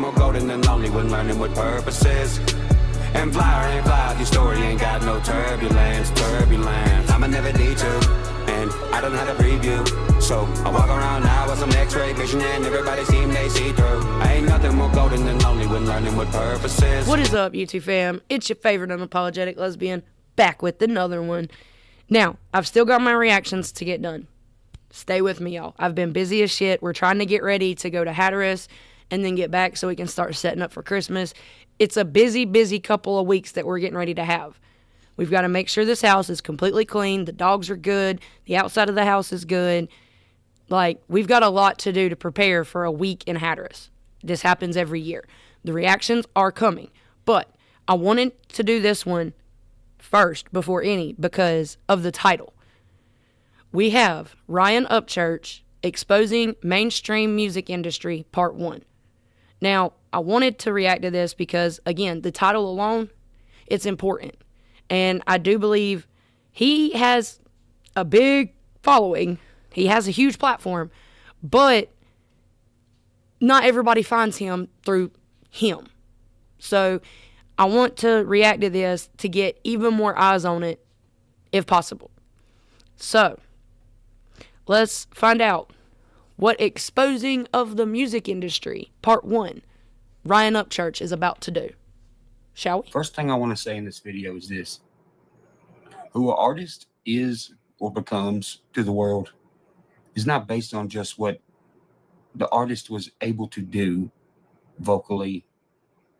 more golden than lonely when learning what purpose is. And fly or ain't fly, your story ain't got no turbulence. I'ma never detour, and I don't have a preview. So I walk around now with some x-ray vision, and everybody seem they see through. I ain't nothing more golden than lonely when learning what purpose is. What is up, YouTube fam? It's your favorite unapologetic lesbian, back with another one. Now, I've still got my reactions to get done. Stay with me, y'all. I've been busy as shit. We're trying to get ready to go to Hatteras and then get back so we can start setting up for Christmas. It's a busy couple of weeks that we're getting ready to have. We've got to make sure this house is completely clean. The dogs are good. The outside of the house is good. Like, we've got a lot to do to prepare for a week in Hatteras. This happens every year. The reactions are coming. But I wanted to do this one first before any because of the title. We have Ryan Upchurch exposing mainstream music industry, part 1. Now, I wanted to react to this because, again, the title alone, it's important. And I do believe he has a big following. He has a huge platform. But not everybody finds him through him. So I want to react to this to get even more eyes on it, if possible. So let's find out what exposing of the music industry, part 1, Ryan Upchurch is about to do. Shall we? First thing I want to say in this video is this. Who an artist is or becomes to the world is not based on just what the artist was able to do vocally.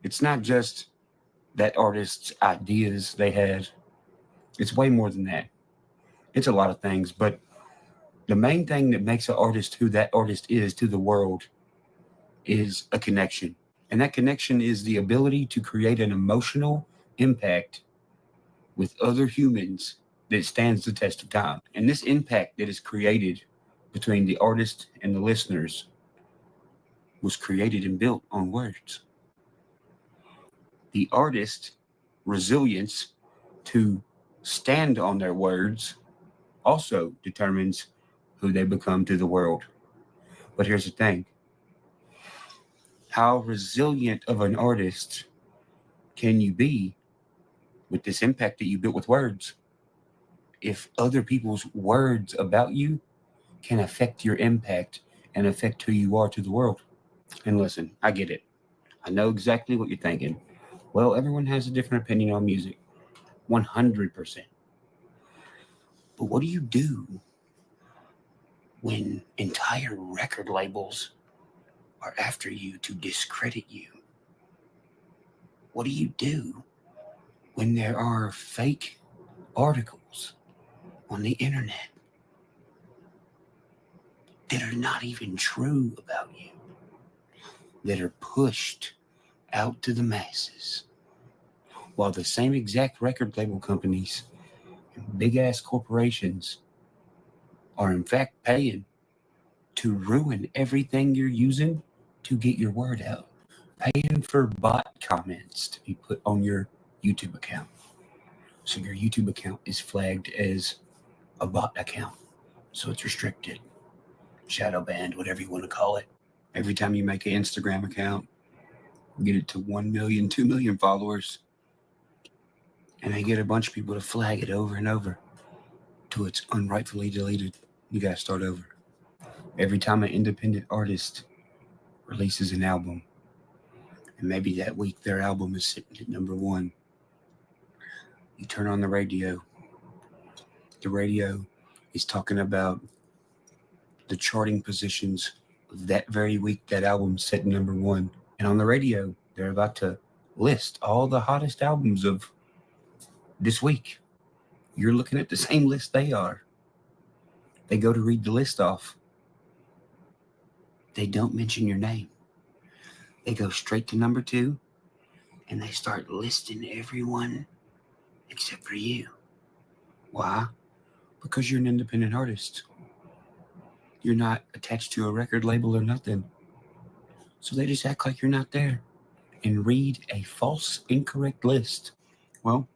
It's not just that artist's ideas they had. It's way more than that. It's a lot of things, but the main thing that makes an artist who that artist is to the world is a connection. And that connection is the ability to create an emotional impact with other humans that stands the test of time. And this impact that is created between the artist and the listeners was created and built on words. The artist's resilience to stand on their words also determines who they become to the world. But here's the thing. How resilient of an artist can you be with this impact that you built with words if other people's words about you can affect your impact and affect who you are to the world? And listen, I get it. I know exactly what you're thinking. Well, everyone has a different opinion on music. 100%. But what do you do when entire record labels are after you to discredit you? What do you do when there are fake articles on the internet that are not even true about you, that are pushed out to the masses, while the same exact record label companies and big ass corporations are in fact paying to ruin everything you're using to get your word out, paying for bot comments to be put on your YouTube account. So your YouTube account is flagged as a bot account. So it's restricted, shadow banned, whatever you want to call it. Every time you make an Instagram account, get it to 1 million, 2 million followers, and they get a bunch of people to flag it over and over till it's unrightfully deleted. You gotta start over. Every time an independent artist releases an album, and maybe that week their album is sitting at number 1, you turn on the radio. The radio is talking about the charting positions of that very week that album's sitting number 1. And on the radio, they're about to list all the hottest albums of this week. You're looking at the same list they are. They go to read the list off. They don't mention your name. They go straight to number 2, and they start listing everyone except for you. Why? Because you're an independent artist. You're not attached to a record label or nothing. So they just act like you're not there and read a false, incorrect list. Well,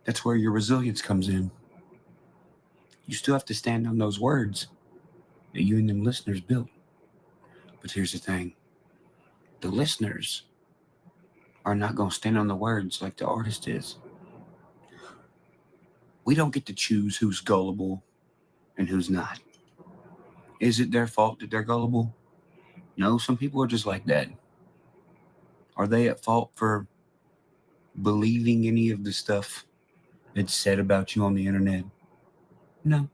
that's where your resilience comes in. You still have to stand on those words that you and them listeners built. But here's the thing. the listeners are not going to stand on the words like the artist is. We don't get to choose who's gullible and who's not. Is it their fault that they're gullible? No, some people are just like that. Are they at fault for believing any of the stuff that's said about you on the internet? No.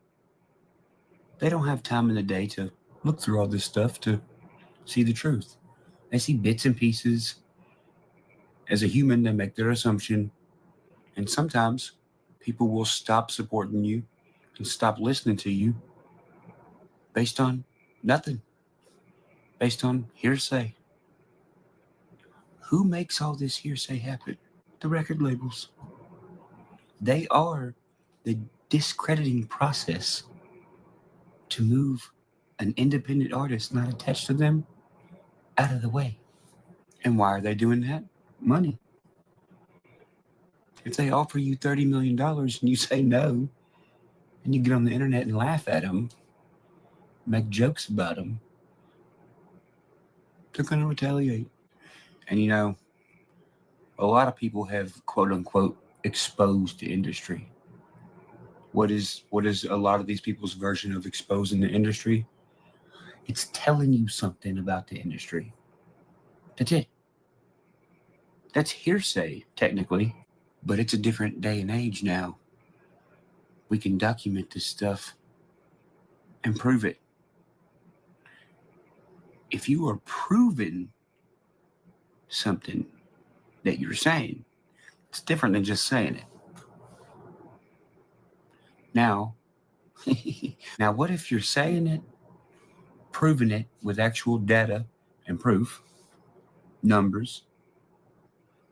They don't have time in the day to look through all this stuff to see the truth. They see bits and pieces. As a human, they make their assumption. And sometimes people will stop supporting you and stop listening to you based on nothing, based on hearsay. Who makes all this hearsay happen? The record labels. They are the discrediting process to move an independent artist not attached to them out of the way. And why are they doing that? Money. If they offer you $30 million and you say no, and you get on the internet and laugh at them, make jokes about them, they're going to retaliate. And a lot of people have quote unquote exposed the industry. What is a lot of these people's version of exposing the industry? It's telling you something about the industry. That's it. That's hearsay, technically, but it's a different day and age now. We can document this stuff and prove it. If you are proving something that you're saying, it's different than just saying it. Now, what if you're saying it, proving it with actual data and proof, numbers,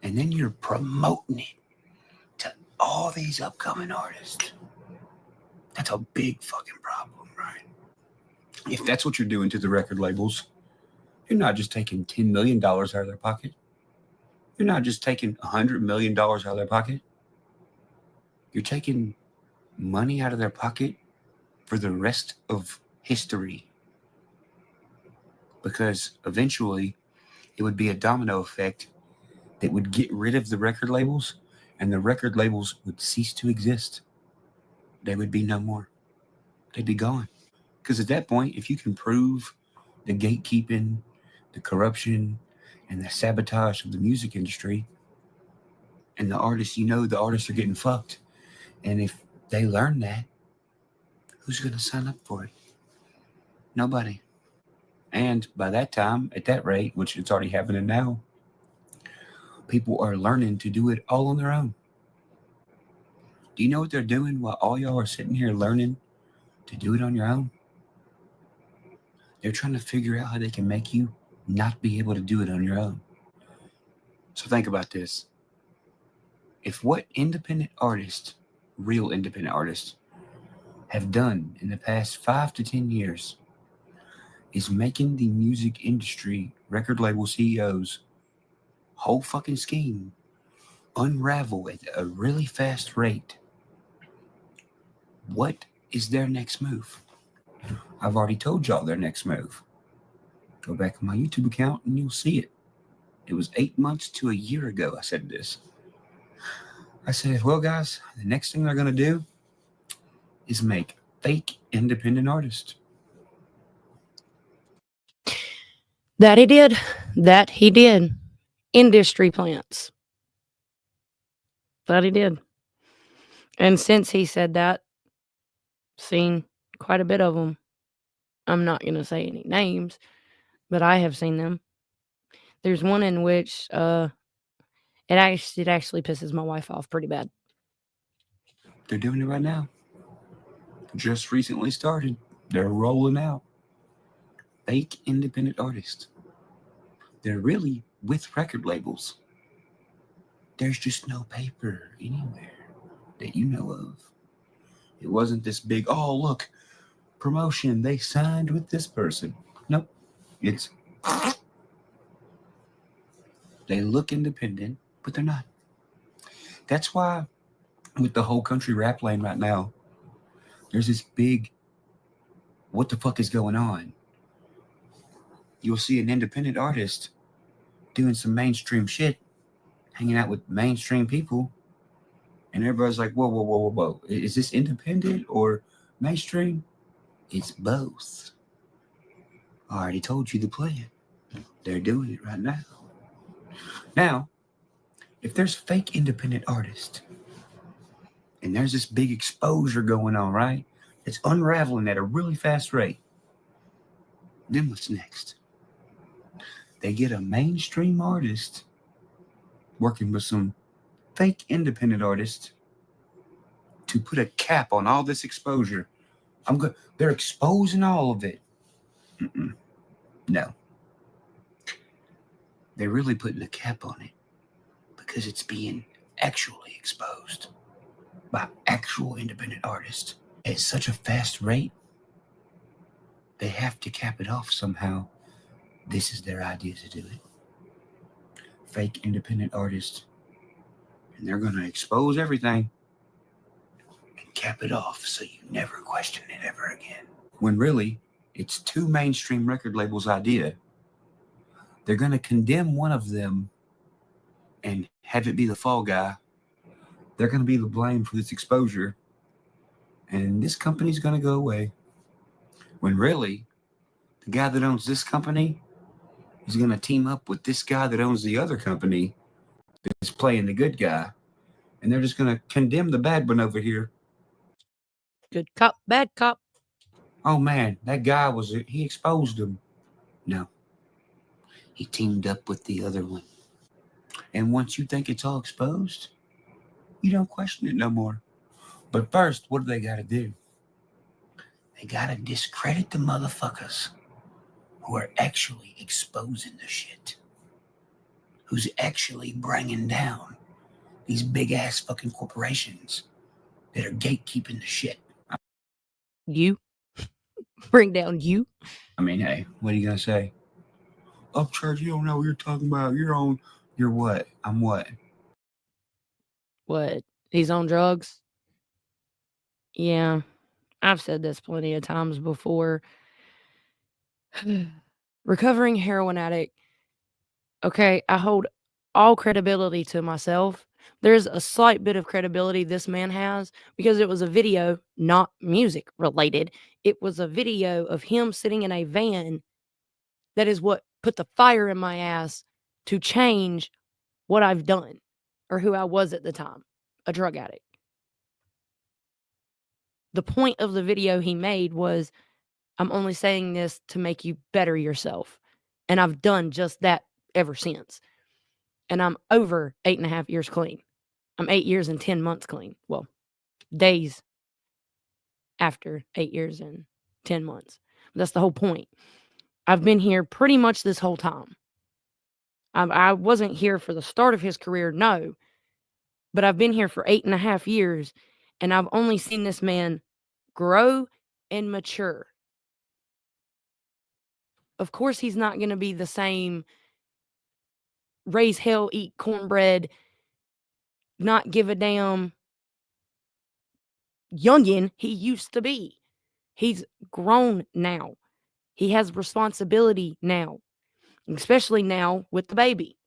and then you're promoting it to all these upcoming artists? That's a big fucking problem, right? If that's what you're doing to the record labels, you're not just taking $10 million out of their pocket. You're not just taking $100 million out of their pocket. You're taking money out of their pocket for the rest of history. Because eventually it would be a domino effect that would get rid of the record labels, and the record labels would cease to exist. They would be no more. They'd be gone. Because at that point, if you can prove the gatekeeping, the corruption, and the sabotage of the music industry, and the artists, the artists are getting fucked. And if they learn that, who's going to sign up for it? Nobody. And by that time, at that rate, which it's already happening now, people are learning to do it all on their own. Do you know what they're doing while all y'all are sitting here learning to do it on your own? They're trying to figure out how they can make you not be able to do it on your own. So think about this. If what independent artists, real independent artists, have done in the past 5 to 10 years is making the music industry, record label CEOs, whole fucking scheme unravel at a really fast rate, what is their next move? I've already told y'all their next move. Go back on my YouTube account and you'll see it. It was 8 months to a year ago I said this. I said, well, guys, the next thing they're going to do is make fake independent artists. That he did. That he did. Industry plants. That he did. And since he said that, seen quite a bit of them. I'm not going to say any names, but I have seen them. There's one in which it actually pisses my wife off pretty bad. They're doing it right now. Just recently started. They're rolling out. Fake independent artists. They're really with record labels. There's just no paper anywhere that you know of. It wasn't this big, oh, look, promotion. They signed with this person. Nope. It's... They look independent, but they're not. That's why with the whole country rap lane right now, there's this big, what the fuck is going on? You'll see an independent artist doing some mainstream shit, hanging out with mainstream people, and everybody's like, whoa, whoa, whoa, whoa, whoa. Is this independent or mainstream? It's both. I already told you the plan. They're doing it right now. Now, if there's fake independent artists, and there's this big exposure going on, right? It's unraveling at a really fast rate. Then what's next? They get a mainstream artist working with some fake independent artists to put a cap on all this exposure. They're exposing all of it. No. They're really putting a cap on it because it's being actually exposed by actual independent artists at such a fast rate. They have to cap it off somehow. This is their idea to do it. Fake independent artists. And they're going to expose everything and cap it off so you never question it ever again. When really, it's two mainstream record labels' idea. They're going to condemn one of them and have it be the fall guy. They're going to be the blame for this exposure. And this company's going to go away. When really, the guy that owns this company is going to team up with this guy that owns the other company that's playing the good guy. And they're just going to condemn the bad one over here. Good cop, bad cop. Oh man, that guy he exposed him. No. He teamed up with the other one. And once you think it's all exposed, you don't question it no more. But first, what do they got to do? They got to discredit the motherfuckers who are actually exposing the shit. Who's actually bringing down these big-ass fucking corporations that are gatekeeping the shit. You? Bring down you? I mean, hey, what are you going to say? Upchurch, you don't know what you're talking about. You're what? I'm what? What? He's on drugs? Yeah, I've said this plenty of times before. Recovering heroin addict. Okay, I hold all credibility to myself. There's a slight bit of credibility this man has because it was a video, not music related. It was a video of him sitting in a van. That is what put the fire in my ass to change what I've done or who I was at the time, a drug addict. The point of the video he made was, I'm only saying this to make you better yourself. And I've done just that ever since. And I'm over 8.5 years clean. I'm 8 years and 10 months clean. Well, days after 8 years and 10 months. That's the whole point. I've been here pretty much this whole time. I wasn't here for the start of his career, no. But I've been here for 8.5 years, and I've only seen this man grow and mature. Of course, he's not going to be the same raise hell, eat cornbread, not give a damn youngin' he used to be. He's grown now. He has responsibility now, especially now with the baby.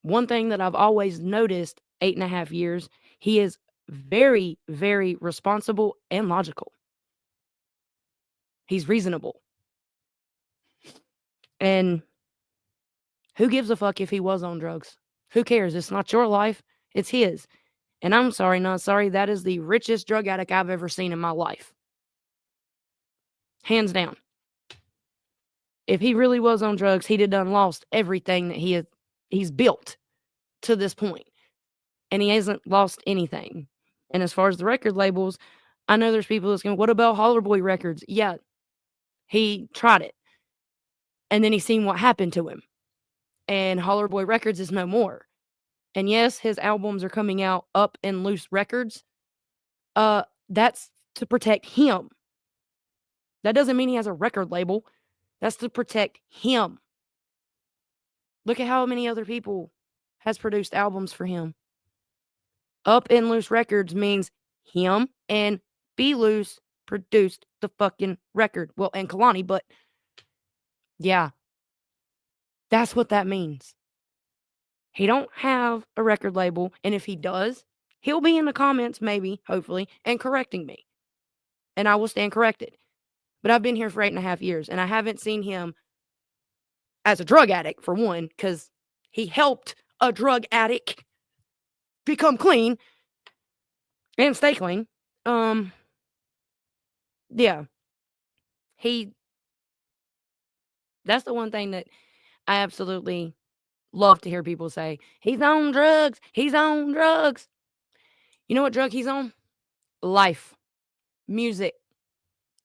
One thing that I've always noticed 8.5 years, he is very, very responsible and logical. He's reasonable. And who gives a fuck if he was on drugs? Who cares? It's not your life. It's his. And I'm sorry, not sorry. That is the richest drug addict I've ever seen in my life. Hands down. If he really was on drugs, he'd have done lost everything that he's built to this point. And he hasn't lost anything. And as far as the record labels, I know there's people that's going, what about Holler Boy Records? Yeah, he tried it. And then he seen what happened to him. And Holler Boy Records is no more. And yes, his albums are coming out Up and Loose Records. That's to protect him. That doesn't mean he has a record label. That's to protect him. Look at how many other people has produced albums for him. Up and Loose Records means him and Be Loose produced the fucking record. Well, and Kalani, but yeah. That's what that means. He don't have a record label, and if he does, he'll be in the comments, maybe, hopefully, and correcting me. And I will stand corrected. But I've been here for 8.5 years, and I haven't seen him as a drug addict, for one, because he helped a drug addict become clean and stay clean. Yeah. That's the one thing that I absolutely love to hear people say. He's on drugs. He's on drugs. You know what drug he's on? Life. Music.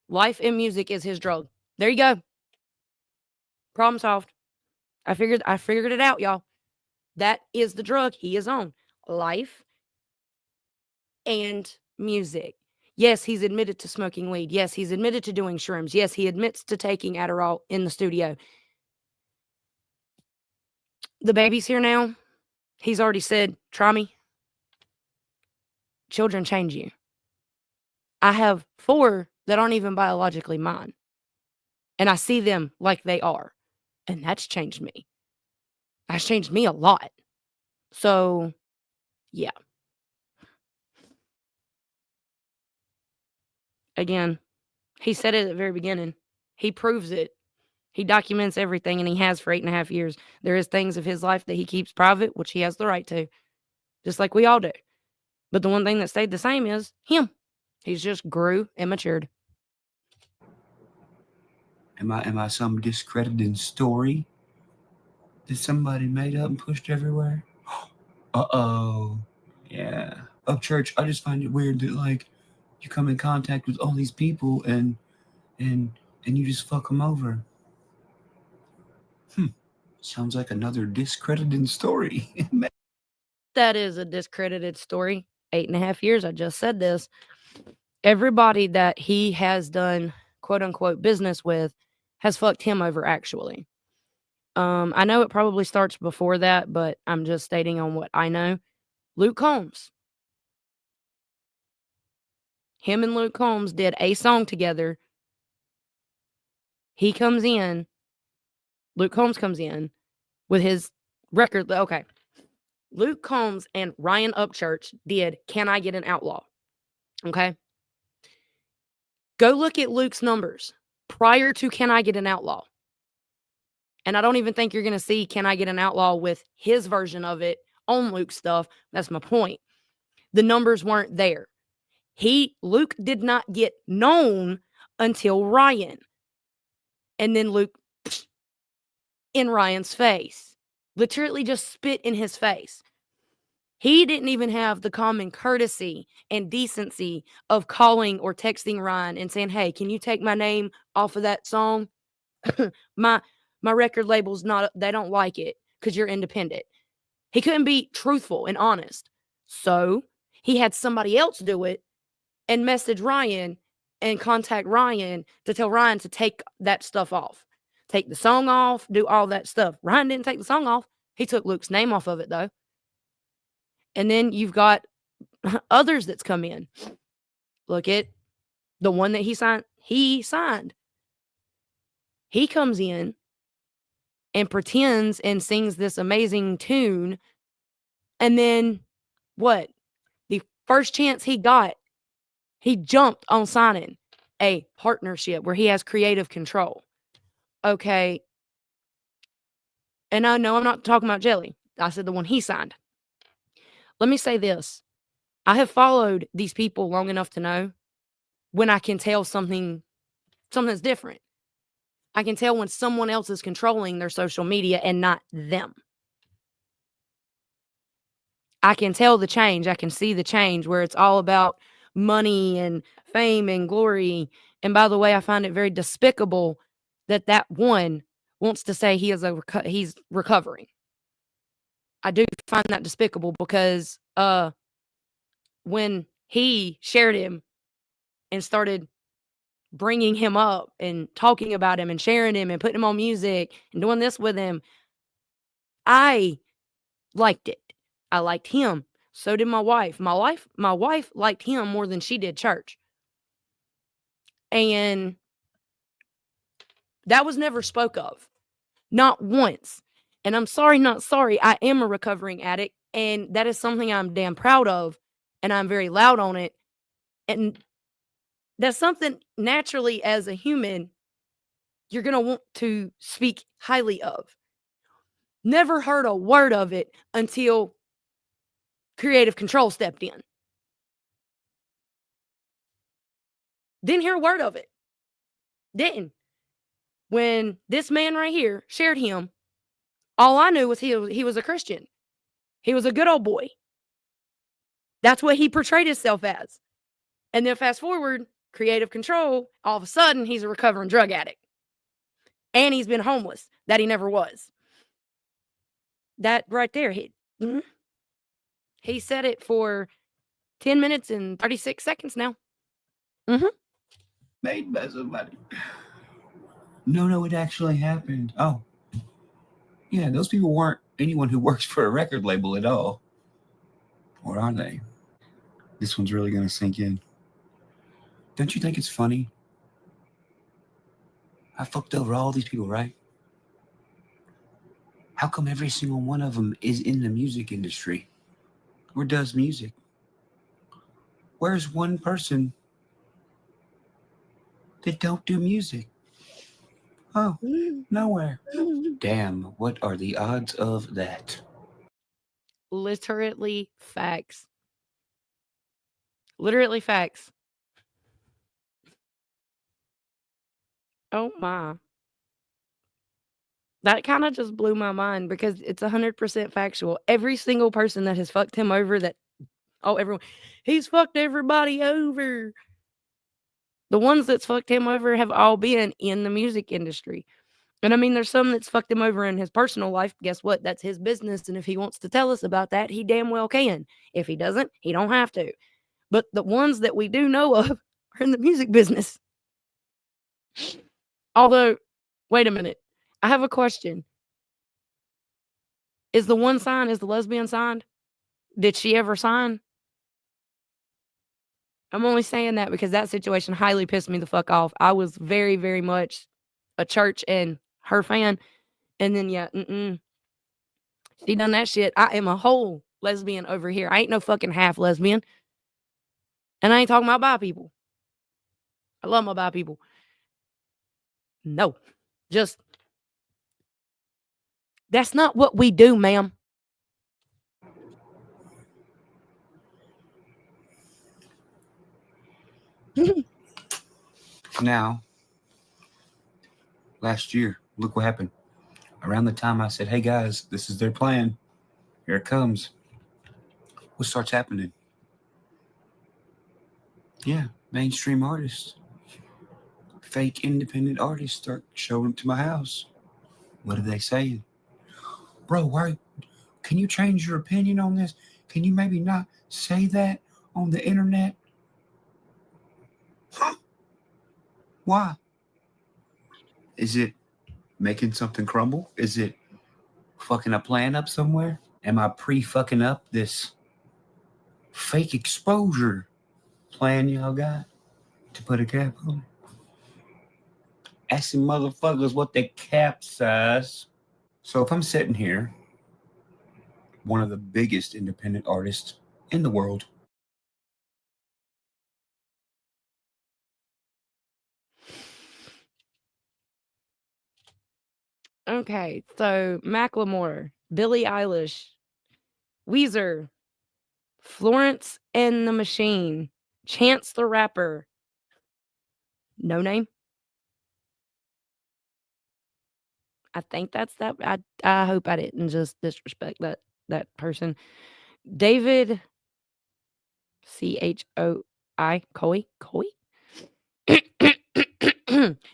Life and music is his drug. There you go. Problem solved. I figured it out, y'all. That is the drug he is on. Life and music. Yes, he's admitted to smoking weed. Yes, he's admitted to doing shrooms. Yes, he admits to taking Adderall in the studio. The baby's here now. He's already said, try me. Children change you. I have 4 that aren't even biologically mine. And I see them like they are. And that's changed me. That's changed me a lot. So, yeah. Again, he said it at the very beginning. He proves it. He documents everything, and he has for 8.5 years. There is things of his life that he keeps private, which he has the right to, just like we all do. But the one thing that stayed the same is him. He's just grew and matured. Am I some discredited story that somebody made up and pushed everywhere? Uh-oh. Yeah. Upchurch, I just find it weird that like you come in contact with all these people and you just fuck them over. Sounds like another discredited story. That is a discredited story. 8.5 years, I just said this. Everybody that he has done quote unquote business with has fucked him over, actually. I know it probably starts before that, but I'm just stating on what I know. Luke Combs. Him and Luke Combs did a song together. He comes in. Luke Combs comes in with his record. Okay. Luke Combs and Ryan Upchurch did Can I Get an Outlaw? Okay. Go look at Luke's numbers prior to Can I Get an Outlaw? And I don't even think you're going to see Can I Get an Outlaw with his version of it on Luke's stuff. That's my point. The numbers weren't there. Luke did not get known until Ryan. And then Luke in Ryan's face. Literally just spit in his face. He didn't even have the common courtesy and decency of calling or texting Ryan and saying, hey, can you take my name off of that song? my record label's they don't like it because you're independent. He couldn't be truthful and honest. So he had somebody else do it and message Ryan and contact Ryan to tell Ryan to take that stuff off. Take the song off, do all that stuff. Ryan didn't take the song off. He took Luke's name off of it, though. And then you've got others that's come in. Look at the one that he signed. He comes in and pretends and sings this amazing tune. And then what? The first chance he got, he jumped on signing a partnership where he has creative control. Okay. And I know I'm not talking about Jelly. I said the one he signed. Let me say this. I have followed these people long enough to know when I can tell something's different. I can tell when someone else is controlling their social media and not them. I can tell the change. I can see the change where it's all about money and fame and glory. And by the way, I find it very despicable that one wants to say he's recovering. I do find that despicable because when he shared him and started bringing him up and talking about him and sharing him and putting him on music and doing this with him, I liked it. I liked him. So did my wife. My wife liked him more than she did church. And that was never spoke of. Not once. And I'm sorry, not sorry. I am a recovering addict, and that is something I'm damn proud of, and I'm very loud on it. And that's something naturally as a human you're going to want to speak highly of. Never heard a word of it until creative control stepped in. Didn't hear a word of it. Didn't. When this man right here shared him, all I knew was he was a Christian. He was a good old boy. That's what he portrayed himself as. And then fast forward, creative control, all of a sudden he's a recovering drug addict. And he's been homeless, that he never was. That right there, he said it for 10 minutes and 36 seconds now. Made by somebody. No, it actually happened. Oh. Yeah, those people weren't anyone who works for a record label at all. Or are they? This one's really going to sink in. Don't you think it's funny? I fucked over all these people, right? How come every single one of them is in the music industry or does music? Where's one person that don't do music? Oh, nowhere. Damn, what are the odds of that? Literally facts. Literally facts. Oh my. That kind of just blew my mind because it's 100% factual. Every single person that has fucked him over everyone, he's fucked everybody over. The ones that's fucked him over have all been in the music industry. And I mean, there's some that's fucked him over in his personal life. Guess what? That's his business. And if he wants to tell us about that, he damn well can. If he doesn't, he don't have to. But the ones that we do know of are in the music business. Although, wait a minute. I have a question. Is the lesbian signed? Did she ever sign? I'm only saying that because that situation highly pissed me the fuck off. I was very, very much a Church and her fan. And then, she done that shit. I am a whole lesbian over here. I ain't no fucking half lesbian. And I ain't talking about bi people. I love my bi people. No. Just, that's not what we do, ma'am. Now, last year, look what happened. Around the time I said, hey guys, this is their plan. Here it comes. What starts happening? Yeah, mainstream artists. Fake independent artists start showing up to my house. What are they saying? Bro, can you change your opinion on this? Can you maybe not say that on the internet? Huh? Why? Is it making something crumble? Is it fucking a plan up somewhere? Am I pre-fucking up this fake exposure plan y'all got to put a cap on it? Asking motherfuckers what they capsize. So if I'm sitting here, one of the biggest independent artists in the world, Okay, so Macklemore, Billie Eilish, Weezer, Florence and the Machine, Chance the Rapper, No Name. I think that's that. I hope I didn't just disrespect that person. David Choi.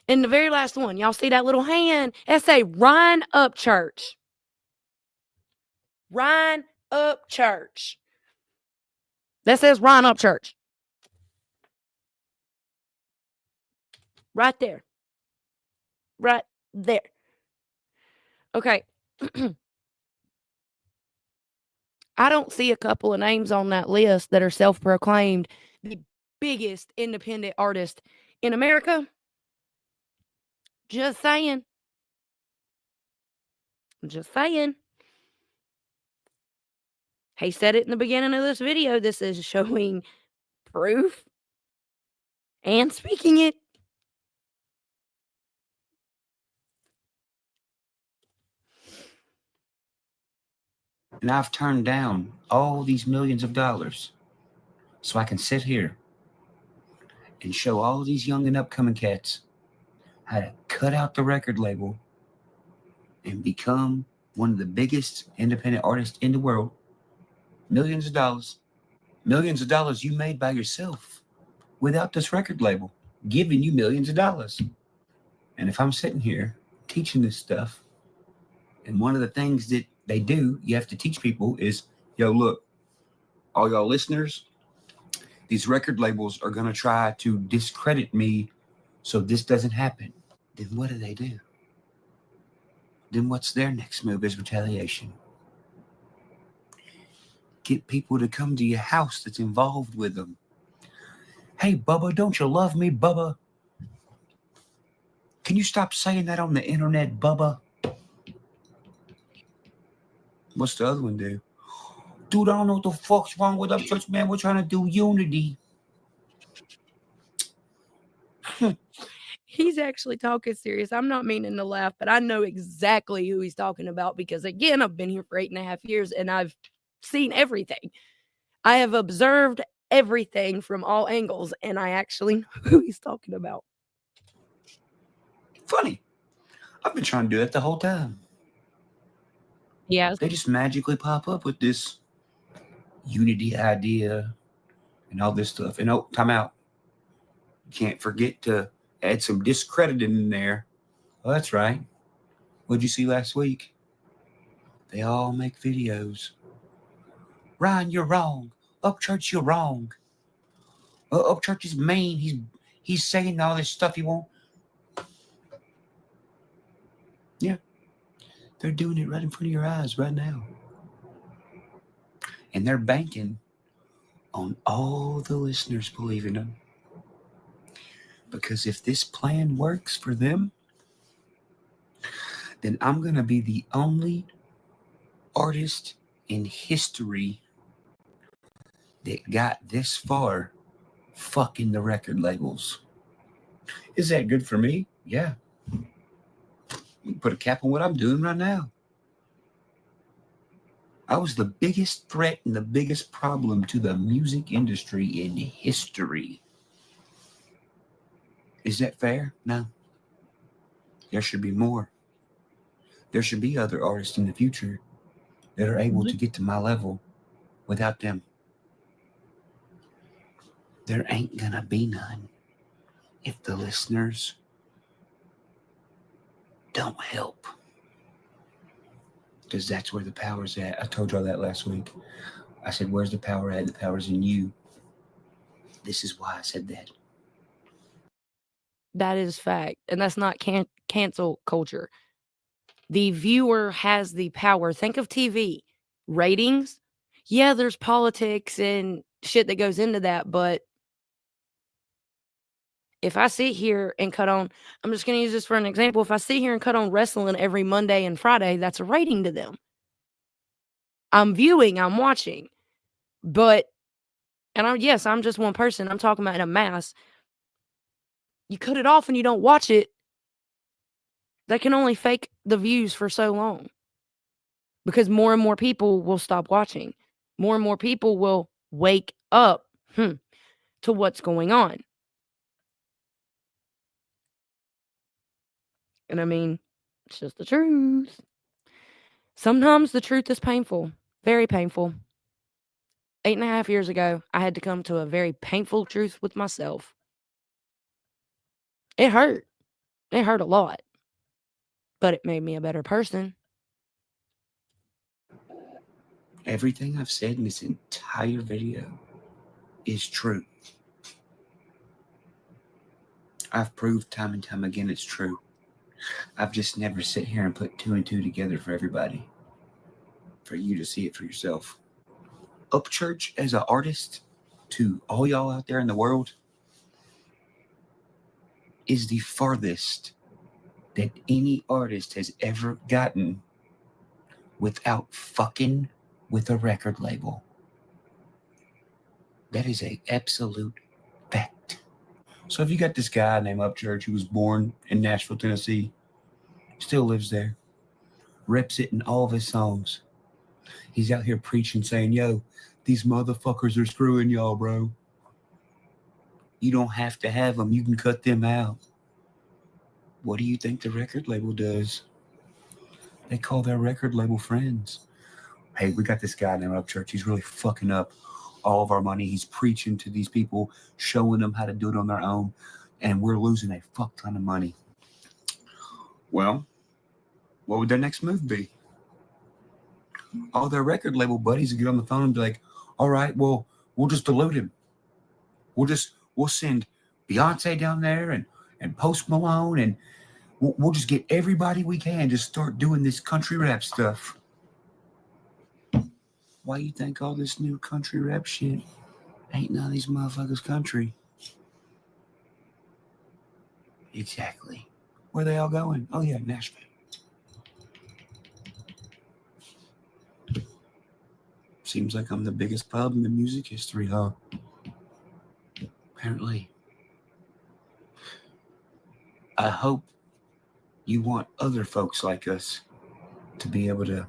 And the very last one, y'all see that little hand? That say Ryan Upchurch. Ryan Upchurch. That says Ryan Upchurch. Right there. Right there. Okay. I don't see a couple of names on that list that are self-proclaimed the biggest independent artist in America. Just saying. I'm just saying. He said it in the beginning of this video. This is showing proof and speaking it. And I've turned down all these millions of dollars so I can sit here and show all these young and upcoming cats how to cut out the record label and become one of the biggest independent artists in the world. Millions of dollars you made by yourself without this record label giving you millions of dollars. And if I'm sitting here teaching this stuff, and one of the things that they do, you have to teach people is, yo, look, all y'all listeners, these record labels are going to try to discredit me so this doesn't happen. Then what do? Then what's their next move is retaliation. Get people to come to your house that's involved with them. Hey, Bubba, don't you love me, Bubba? Can you stop saying that on the internet, Bubba? What's the other one do? Dude, I don't know what the fuck's wrong with Upchurch, man. We're trying to do unity. He's actually talking serious. I'm not meaning to laugh, but I know exactly who he's talking about because, again, I've been here for 8.5 years and I've seen everything. I have observed everything from all angles, and I actually know who he's talking about. Funny. I've been trying to do that the whole time. Yeah. They just magically pop up with this unity idea and all this stuff. And oh, time out. You can't forget to add some discredit in there. Oh, that's right. What'd you see last week? They all make videos. Ryan, you're wrong. Upchurch, you're wrong. Upchurch is mean. He's saying all this stuff he won't. Yeah. They're doing it right in front of your eyes right now. And they're banking on all the listeners believing them. Because if this plan works for them, then I'm going to be the only artist in history that got this far fucking the record labels. Is that good for me? Yeah. Put a cap on what I'm doing right now. I was the biggest threat and the biggest problem to the music industry in history. Is that fair? No. There should be more. There should be other artists in the future that are able to get to my level without them. There ain't gonna be none if the listeners don't help. Because that's where the power's at. I told y'all that last week. I said, where's the power at? The power's in you. This is why I said that. That is fact. And that's not cancel culture. The viewer has the power. Think of TV. Ratings. Yeah, there's politics and shit that goes into that, but if I sit here and cut on, I'm just going to use this for an example. If I sit here and cut on wrestling every Monday and Friday, that's a rating to them. I'm viewing, I'm watching. But, and I'm just one person. I'm talking about in a mass. You cut it off and you don't watch it. That can only fake the views for so long. Because more and more people will stop watching. More and more people will wake up to what's going on. And I mean, it's just the truth. Sometimes the truth is painful, very painful. 8.5 years ago, I had to come to a very painful truth with myself. It hurt. It hurt a lot. But it made me a better person. Everything I've said in this entire video is true. I've proved time and time again it's true. I've just never sit here and put 2 and 2 together for everybody. For you to see it for yourself. Upchurch as an artist, to all y'all out there in the world, is the farthest that any artist has ever gotten without fucking with a record label. That is a absolute fact. So if you got this guy named Upchurch who was born in Nashville, Tennessee, still lives there, reps it in all of his songs. He's out here preaching, saying, yo, these motherfuckers are screwing y'all, bro. You don't have to have them. You can cut them out. What do you think the record label does? They call their record label friends. Hey, we got this guy named Upchurch. He's really fucking up all of our money. He's preaching to these people, showing them how to do it on their own, and we're losing a fuck ton of money. Well, what would their next move be? All their record label buddies would get on the phone and be like, all right, well, we'll just dilute him. We'll send Beyonce down there and Post Malone, and we'll just get everybody we can to start doing this country rap stuff. Why you think all this new country rap shit ain't none of these motherfuckers country? Exactly. Where they all going? Oh yeah, Nashville. Seems like I'm the biggest problem in music history, huh? Apparently. I hope you want other folks like us to be able to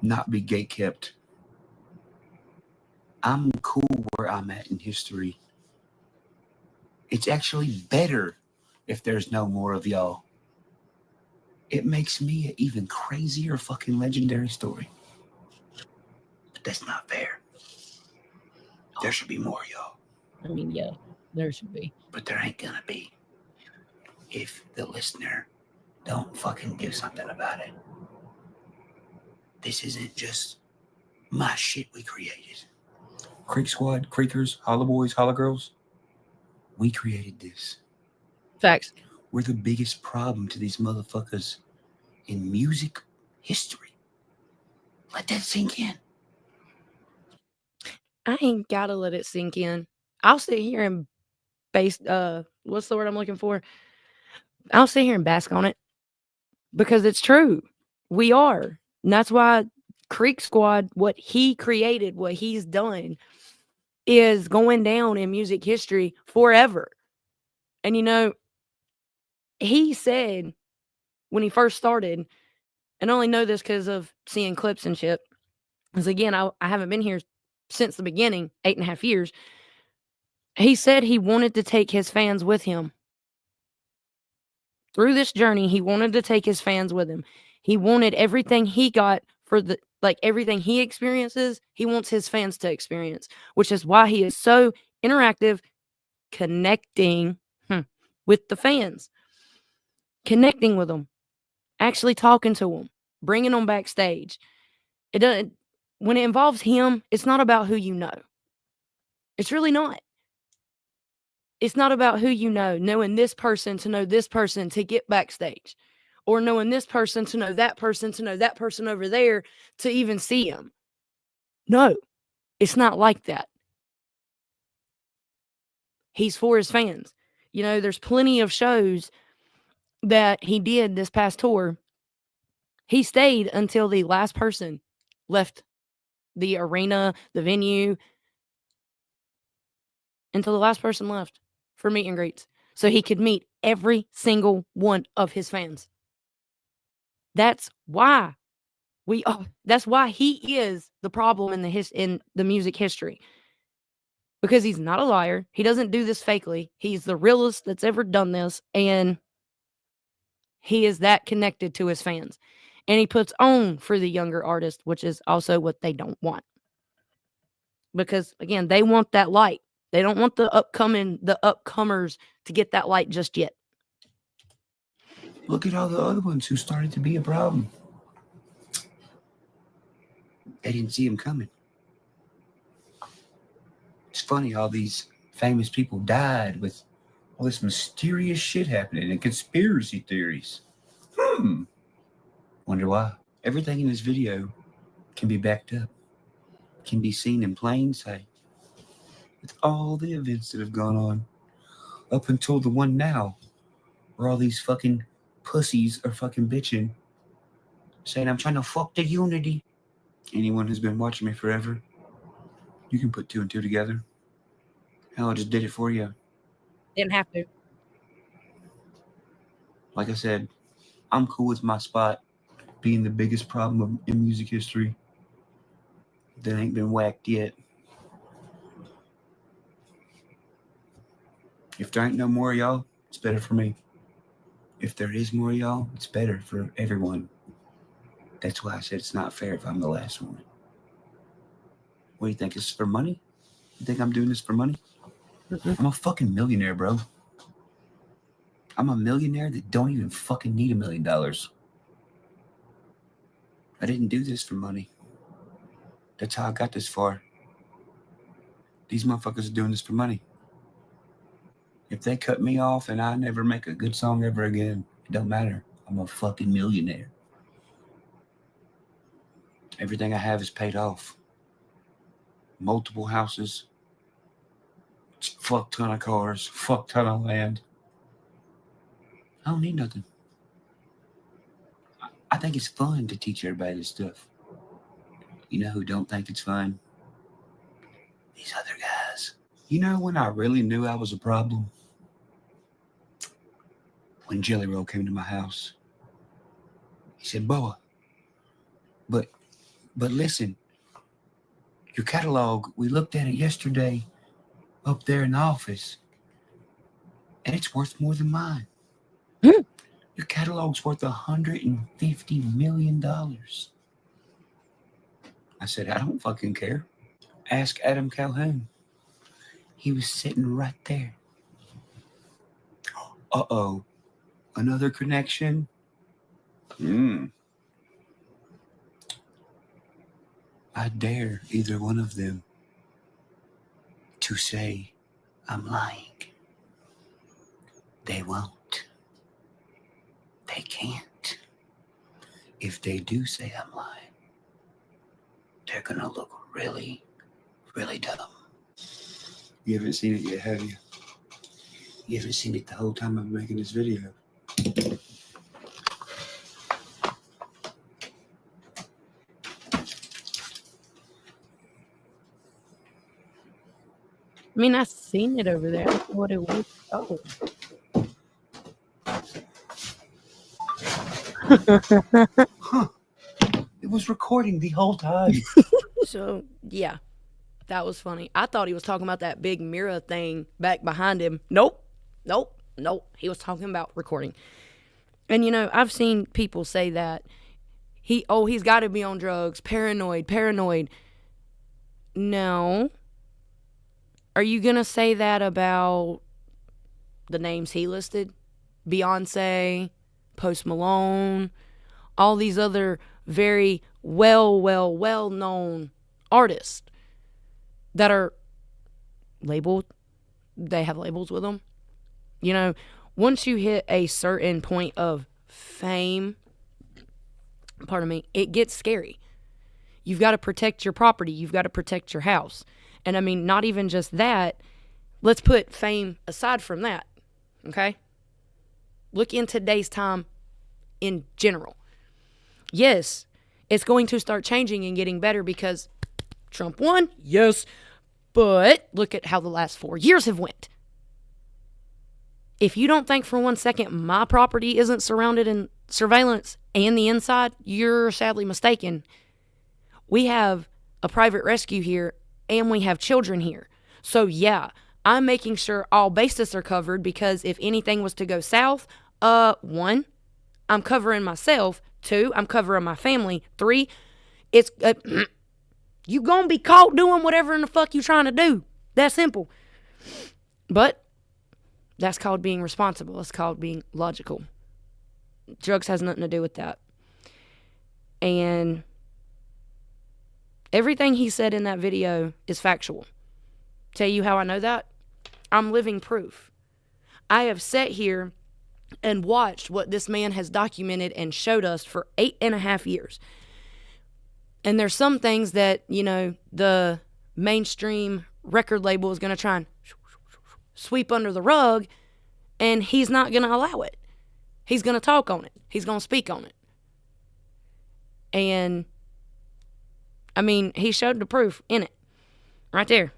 not be gatekept. I'm cool where I'm at in history. It's actually better if there's no more of y'all. It makes me an even crazier fucking legendary story. But that's not fair. There should be more, y'all. I mean, yeah, there should be. But there ain't gonna be if the listener don't fucking do something about it. This isn't just my shit we created. Creek Squad, Creekers, Holla Boys, Holla Girls, we created this. Facts. We're the biggest problem to these motherfuckers in music history. Let that sink in. I ain't gotta let it sink in. I'll sit here and what's the word I'm looking for? I'll sit here and bask on it because it's true. We are. And that's why Creek Squad, what he created, what he's done, is going down in music history forever. And you know, he said when he first started, and I only know this because of seeing clips and shit, because again, I haven't been here since the beginning, 8.5 years. He said he wanted to take his fans with him. Through this journey, he wanted to take his fans with him. He wanted everything he got for everything he experiences, he wants his fans to experience, which is why he is so interactive, connecting with the fans, connecting with them, actually talking to them, bringing them backstage. It doesn't. When it involves him, it's not about who you know. It's really not. It's not about who you know, knowing this person to know this person to get backstage, or knowing this person to know that person over there to even see him. No, it's not like that. He's for his fans. You know, there's plenty of shows that he did this past tour. He stayed until the last person left the arena, the venue, until the last person left for meet and greets, so he could meet every single one of his fans. That's why that's why he is the problem in the music history. Because he's not a liar. He doesn't do this fakely. He's the realest that's ever done this, and he is that connected to his fans. And he puts on for the younger artist, which is also what they don't want. Because again, they want that light. They don't want the upcomers to get that light just yet. Look at all the other ones who started to be a problem. They didn't see him coming. It's funny how these famous people died with all this mysterious shit happening and conspiracy theories. Wonder why. Everything in this video can be backed up, can be seen in plain sight, with all the events that have gone on up until the one now where all these fucking pussies are fucking bitching, saying I'm trying to fuck the unity. Anyone who's been watching me forever, you can put two and two together. Hell, I just did it for you. Didn't have to. Like I said, I'm cool with my spot being the biggest problem in music history that ain't been whacked yet. If there ain't no more of y'all, it's better for me. If there is more of y'all, it's better for everyone. That's why I said it's not fair if I'm the last one. What do you think? It's for money? You think I'm doing this for money? I'm a fucking millionaire, bro. I'm a millionaire that don't even fucking need $1 million. I didn't do this for money. That's how I got this far. These motherfuckers are doing this for money. If they cut me off and I never make a good song ever again, it don't matter. I'm a fucking millionaire. Everything I have is paid off. Multiple houses. Fuck ton of cars. Fuck ton of land. I don't need nothing. I think it's fun to teach everybody this stuff. You know who don't think it's fun? These other guys. You know when I really knew I was a problem? When Jelly Roll came to my house. He said, Boa, but listen, your catalog, we looked at it yesterday up there in the office, and it's worth more than mine. Your catalog's worth $150 million. I said, I don't fucking care. Ask Adam Calhoun. He was sitting right there. Uh-oh. Another connection? I dare either one of them to say I'm lying. They won't. They can't. If they do say I'm lying, they're gonna look really, really dumb. You haven't seen it yet, have you? You haven't seen it the whole time I've been making this video. I mean, I seen it over there. I don't know what it was. Oh. Huh. It was recording the whole time. So, yeah, that was funny. I thought he was talking about that big mirror thing back behind him. Nope. He was talking about recording. And, you know, I've seen people say that he's got to be on drugs, paranoid. No. Are you going to say that about the names he listed? Beyonce, Post Malone, all these other very well-known artists that are labeled. They have labels with them. You know, once you hit a certain point of fame, it gets scary. You've got to protect your property. You've got to protect your house. And I mean, not even just that. Let's put fame aside from that, okay? Look in today's time in general. Yes, it's going to start changing and getting better because Trump won, yes, but look at how the last 4 years have went. If you don't think for 1 second my property isn't surrounded in surveillance and the inside, you're sadly mistaken. We have a private rescue here and we have children here. So yeah, I'm making sure all bases are covered because if anything was to go south, 1, I'm covering myself. 2, I'm covering my family. 3, it's you gonna be caught doing whatever in the fuck you trying to do. That simple. But that's called being responsible. It's called being logical. Drugs has nothing to do with that. And everything he said in that video is factual. Tell you how I know that? I'm living proof. I have sat here and watched what this man has documented and showed us for 8.5 years. And there's some things that, you know, the mainstream record label is going to try and sweep under the rug, and he's not going to allow it. He's going to talk on it. He's going to speak on it. And, I mean, he showed the proof in it. Right there.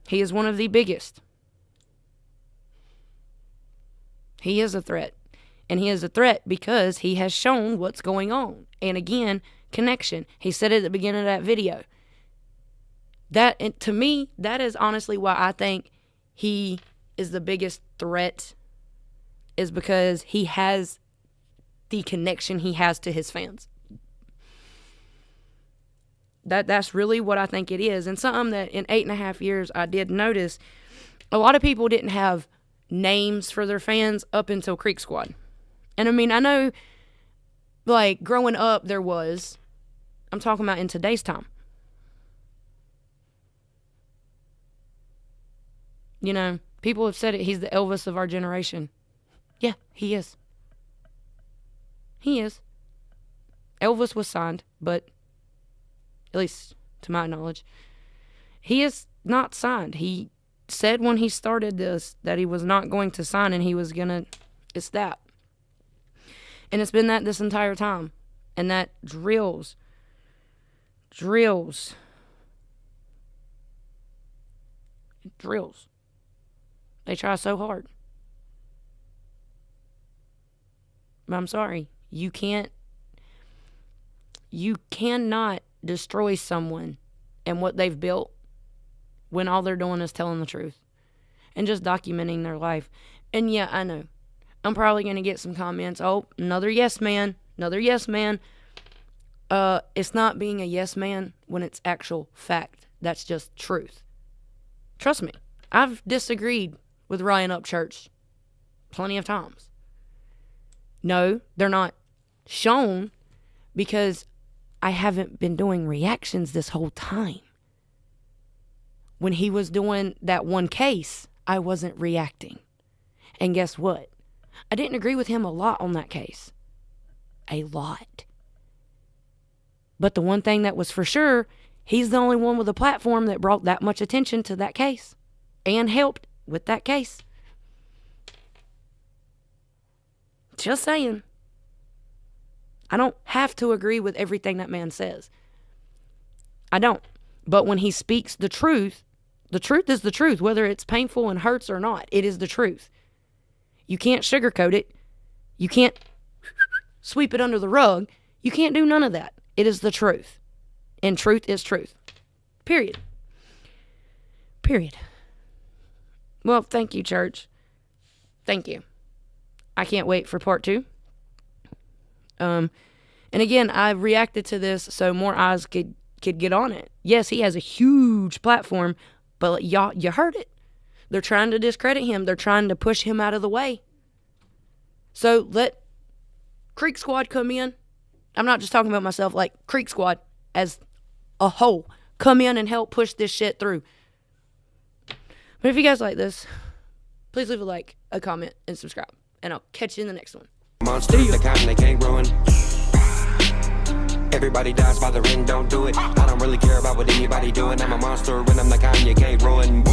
He is one of the biggest. He is a threat. And he is a threat because he has shown what's going on. And again, connection. He said it at the beginning of that video. That, and to me, that is honestly why I think he is the biggest threat, is because he has the connection he has to his fans. That's really what I think it is. And something that in 8.5 years I did notice, a lot of people didn't have names for their fans up until Creek Squad. And I mean, I know, like, growing up there was. I'm talking about in today's time. You know, people have said it, he's the Elvis of our generation. Yeah, he is. He is. Elvis was signed, but at least to my knowledge, he is not signed. He said when he started this that he was not going to sign and he was going to, it's that. And it's been that this entire time. And that drills. They try so hard. But I'm sorry. You cannot destroy someone and what they've built when all they're doing is telling the truth and just documenting their life. And yeah, I know. I'm probably going to get some comments. Oh, another yes man. It's not being a yes man when it's actual fact. That's just truth. Trust me. I've disagreed with Ryan Upchurch plenty of times. No, they're not shown because I haven't been doing reactions this whole time. When he was doing that one case, I wasn't reacting. And guess what? I didn't agree with him a lot on that case. A lot. But the one thing that was for sure, he's the only one with a platform that brought that much attention to that case and helped with that case. Just saying. I don't have to agree with everything that man says. I don't. But when he speaks the truth is the truth, whether it's painful and hurts or not. It is the truth. You can't sugarcoat it. You can't sweep it under the rug. You can't do none of that. It is the truth. And truth is truth. Period. Well, thank you, church. Thank you. I can't wait for part 2. And again, I reacted to this so more eyes could get on it. Yes, he has a huge platform, but y'all, you heard it. They're trying to discredit him. They're trying to push him out of the way. So let Creek Squad come in. I'm not just talking about myself, like Creek Squad as a whole. Come in and help push this shit through. But if you guys like this, please leave a like, a comment, and subscribe. And I'll catch you in the next one. Monsters, the kind they can't ruin. Everybody dies by the ring, don't do it. I don't really care about what anybody doing. I'm a monster and I'm the kind you can't ruin.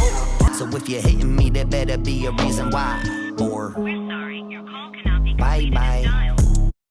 So if you're hating me, there better be a reason why. Or We're sorry, your call cannot be bye bye.